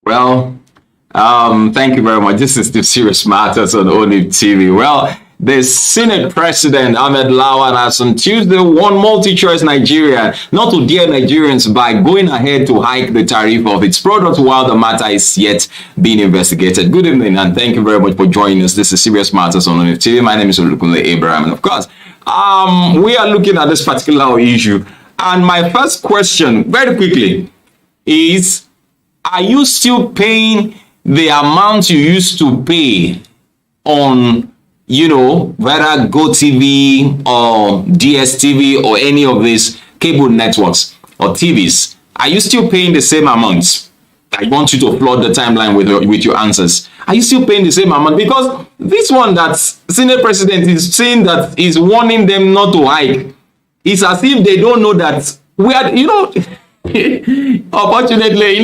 Well, thank you very much. This is the Serious Matters on ONIF TV. Well, the Senate President Ahmed Lawan has on Tuesday warned Multichoice Nigeria not to dare Nigerians by going ahead to hike the tariff of its products while the matter is yet being investigated. Good evening and thank you very much for joining us. This is Serious Matters on ONIF TV. My name is Olukunle Abraham, and of course, we are looking at this particular issue. And my first question, very quickly, is: are you still paying the amount you used to pay on, whether GoTV or DSTV or any of these cable networks or TVs? Are you still paying the same amount? I want you to flood the timeline with your answers. Are you still paying the same amount? Because this one that Senate President is saying that is warning them not to hike, it's as if they don't know that we are, unfortunately,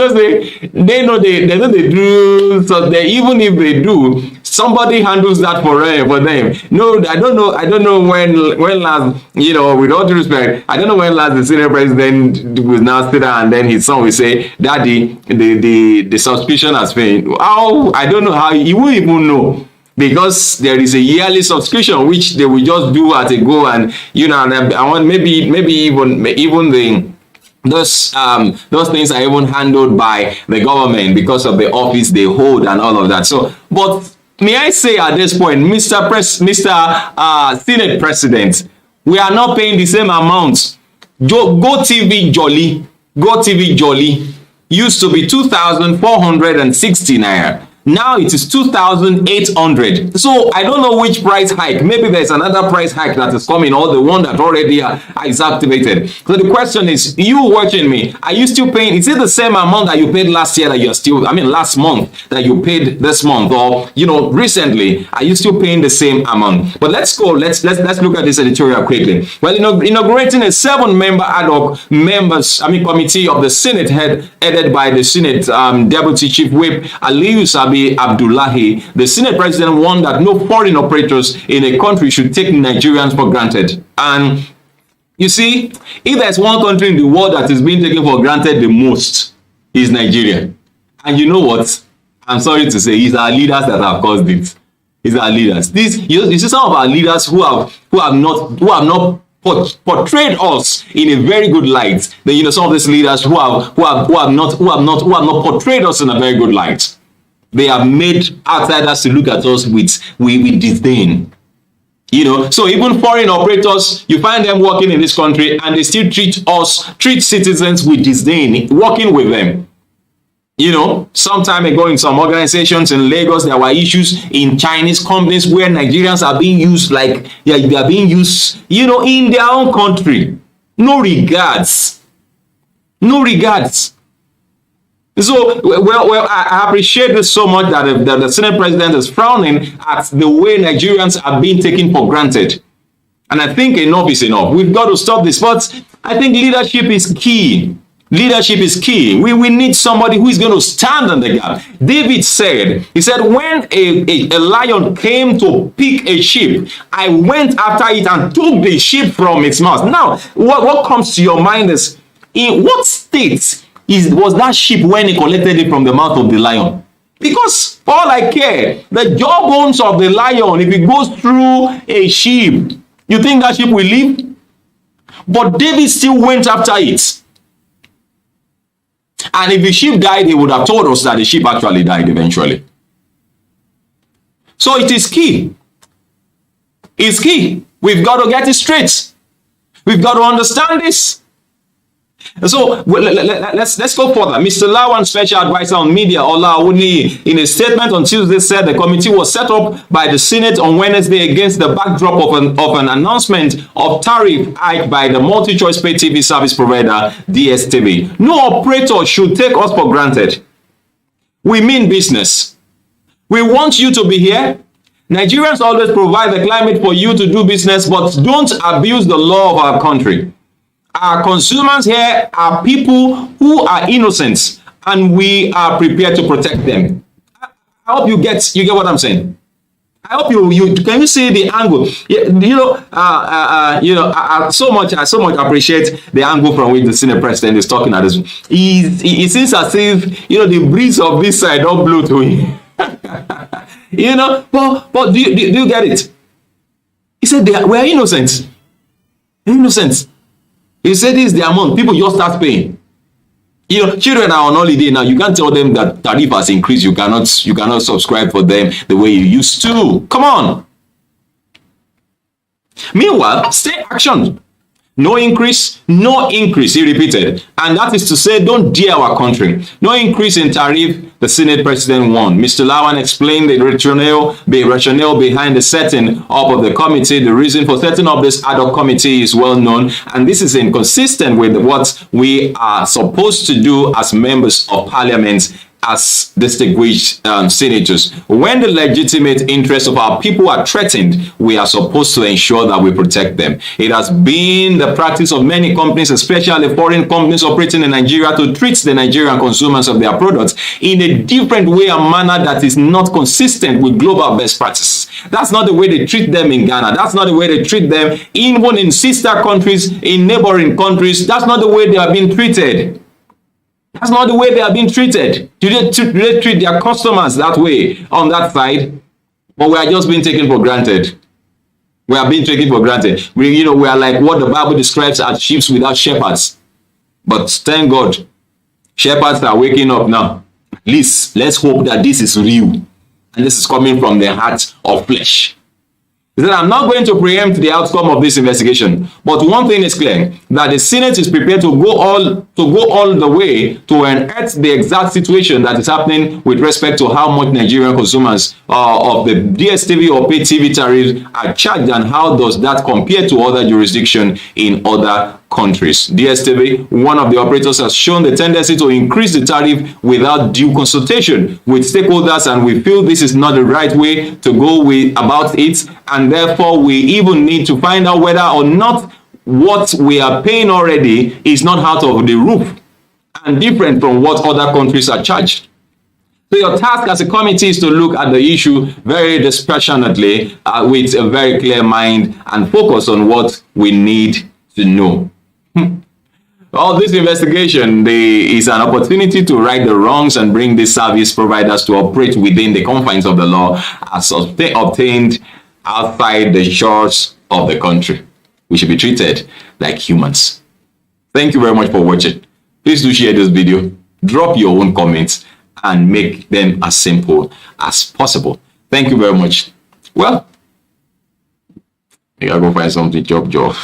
they know they do, so they, even if they do, somebody handles that for them. No, I don't know when last, with all due respect, I don't know when last the Senate President will now sit down and then his son will say, Daddy, the subscription has been, I don't know how, you won't even know. Because there is a yearly subscription which they will just do at a go, and I want maybe even those things are even handled by the government because of the office they hold and all of that. So, but may I say at this point, Mr. Senate President, we are not paying the same amount. GoTV Jolly used to be 2,460 naira. Now it is 2,800. So I don't know which price hike. Maybe there's another price hike that is coming, or the one that already is activated. So the question is, you watching me, are you still paying? Is it the same amount that you paid last year that you're still, last month that you paid this month, or recently? Are you still paying the same amount? But let's go. Let's look at this editorial quickly. Well, inaugurating a 7-member ad hoc committee of the Senate headed by the Senate Deputy Chief Whip Aliyu Sabi Abdullahi, the Senate President warned that no foreign operators in a country should take Nigerians for granted. And you see, if there's one country in the world that is being taken for granted the most, is Nigeria. And you know what? I'm sorry to say, it's our leaders that have caused it. It's our leaders. You see some of our leaders who have not portrayed us in a very good light. Then some of these leaders who have not portrayed us in a very good light. They have made outsiders to look at us with disdain. So even foreign operators, you find them working in this country and they still treat citizens with disdain, working with them. Some time ago in some organizations in Lagos, there were issues in Chinese companies where Nigerians are being used they are being used, in their own country. No regards. No regards. So, well, I appreciate this so much that the Senate President is frowning at the way Nigerians are being taken for granted. And I think enough is enough. We've got to stop this. But I think leadership is key. Leadership is key. We need somebody who is going to stand on the gap. David said, he said, when a lion came to pick a sheep, I went after it and took the sheep from its mouth. Now, what comes to your mind is, in what state was that sheep when he collected it from the mouth of the lion? Because all I care, the jawbones of the lion, if it goes through a sheep, you think that sheep will live? But David still went after it. And if the sheep died, he would have told us that the sheep actually died eventually. So it is key. It's key. We've got to get it straight. We've got to understand this. So let's go further. Mr. Lawan, special advisor on media, Ola Awuni, in a statement on Tuesday said the committee was set up by the Senate on Wednesday against the backdrop of an announcement of tariff hike by the Multichoice pay TV service provider DSTV. No operator should take us for granted. We mean business. We want you to be here. Nigerians always provide the climate for you to do business, but don't abuse the law of our country. Our consumers here are people who are innocent, and we are prepared to protect them. I hope you get what I'm saying. I hope you can you see the angle. Yeah, I so much appreciate the angle from which the Senate president is talking at this. It seems as if the breeze of this side don't blow to him. But do you get it? He said we are innocent. Innocent. He said this is the amount people just start paying. Children are on holiday now. You can't tell them that tariff has increased. You cannot subscribe for them the way you used to. Come on. Meanwhile, state action. No increase, he repeated. And that is to say, don't dare our country. No increase in tariff, the Senate president warned. Mr. Lawan explained the rationale behind the setting up of the committee. The reason for setting up this ad hoc committee is well known, and this is inconsistent with what we are supposed to do as members of parliament, as distinguished senators. When the legitimate interests of our people are threatened, we are supposed to ensure that we protect them. It has been the practice of many companies, especially foreign companies operating in Nigeria, to treat the Nigerian consumers of their products in a different way and manner that is not consistent with global best practices. That's not the way they treat them in Ghana. That's not the way they treat them even in sister countries, in neighboring countries. That's not the way they are being treated. That's not the way they are being treated. Do they treat their customers that way on that side? But we are just being taken for granted. We are being taken for granted. We are like what the Bible describes as sheep without shepherds. But thank God, shepherds are waking up now. At least let's hope that this is real. And this is coming from the heart of flesh. He said, I'm not going to preempt the outcome of this investigation, but one thing is clear, that the Senate is prepared to go all the way to unearth the exact situation that is happening with respect to how much Nigerian consumers of the DSTV or pay TV tariffs are charged, and how does that compare to other jurisdictions in other countries. DSTV, one of the operators, has shown the tendency to increase the tariff without due consultation with stakeholders, and we feel this is not the right way to go about it, and therefore we even need to find out whether or not what we are paying already is not out of the roof and different from what other countries are charged. So your task as a committee is to look at the issue very dispassionately with a very clear mind and focus on what we need to know. All this investigation is an opportunity to right the wrongs and bring these service providers to operate within the confines of the law as obtained outside the shores of the country. We should be treated like humans. Thank you very much for watching. Please do share this video, drop your own comments, and make them as simple as possible. Thank you very much. Well, I gotta go find something job.